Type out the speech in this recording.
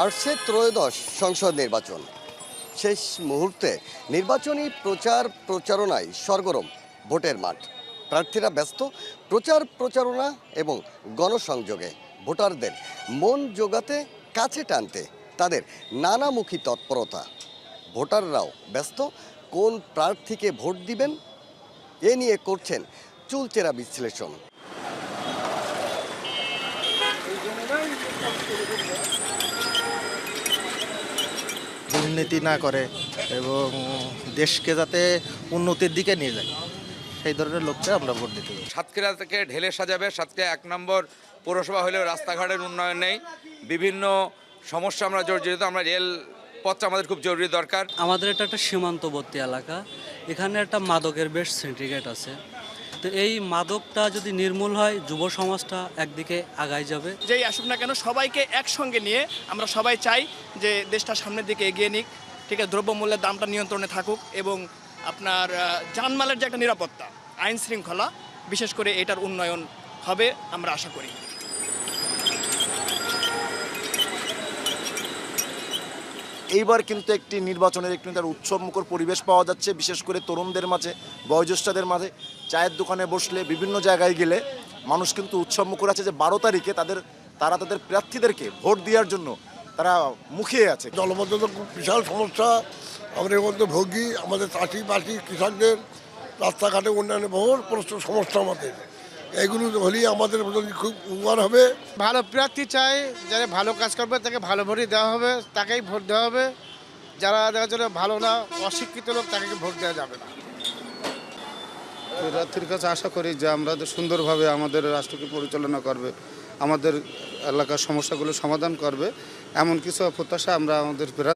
আসছে ত্রয়োদশ সংসদ নির্বাচন। শেষ মুহূর্তে নির্বাচনী প্রচারণায় সরগরম ভোটের মাঠ। প্রার্থীরা ব্যস্ত প্রচারণা এবং গণসংযোগে ভোটারদের মন জোগাতে, কাছে টানতে তাদের নানামুখী তৎপরতা। ভোটাররাও ব্যস্ত কোন প্রার্থীকে ভোট দিবেন এ নিয়ে করছেন চুলচেরা বিশ্লেষণ। দুর্নীতি না করে এবং দেশকে যাতে উন্নতির দিকে নিয়ে যায় সেই ধরনের লোককে আমরা ভোট দিতে পারি। সাতক্ষীরা থেকে ঢেলে সাজাবে। সাতক্ষীরা 1 নম্বর পৌরসভা হলেও রাস্তাঘাটের উন্নয়ন নেই, বিভিন্ন সমস্যা আমরা জর্জরিত। আমরা রেল পথটা আমাদের খুব জরুরি দরকার। আমাদের এটা একটা সীমান্তবর্তী এলাকা, এখানে একটা মাদকের বেশ সিন্ডিকেট আছে। তো এই মাদকটা যদি নির্মূল হয়, যুব সমাজটা একদিকে আগায় যাবে। যেই আসুক না কেন, সবাইকে একসঙ্গে নিয়ে আমরা সবাই চাই যে দেশটা সামনের দিকে এগিয়ে নিক, ঠিক আছে, দ্রব্যমূল্যের দামটা নিয়ন্ত্রণে থাকুক এবং আপনার জানমালের যে একটা নিরাপত্তা, আইন শৃঙ্খলা, বিশেষ করে এটার উন্নয়ন হবে আমরা আশা করি। এইবার কিন্তু একটি নির্বাচনের একটি তার উৎসবমুখর পরিবেশ পাওয়া যাচ্ছে, বিশেষ করে তরুণদের মাঝে, বয়োজ্যেষ্ঠদের মাঝে। চায়ের দোকানে বসলে, বিভিন্ন জায়গায় গেলে মানুষ কিন্তু উৎসবমুখর আছে যে 12 তারিখে তারা তাদের প্রার্থীদেরকে ভোট দেওয়ার জন্য তারা মুখিয়ে আছে। জলবদ্ধতা খুব বিশাল সমস্যা, আমরা এর মধ্যে ভোগী। আমাদের চাষিবাসী কৃষকদের রাস্তাঘাটে উন্নয়নে বহু সমস্যা আমাদের। এগুলো হলেই আমাদের খুব উপকার হবে। ভালো প্রার্থী চাই, যারা ভালো কাজ করবে তাকে ভালো ভোটই দেওয়া হবে, তাকেই ভোট দেওয়া হবে। যারা দেখার জন্য ভালো না, অশিক্ষিত লোক, তাকে ভোট দেওয়া যাবে না। প্রার্থীর কাছে আশা করি যে আমরা সুন্দরভাবে আমাদের রাষ্ট্রকে পরিচালনা করবে, আমাদের এলাকার সমস্যাগুলো সমাধান করবে, এমন কিছু প্রত্যাশা আমরা আমাদের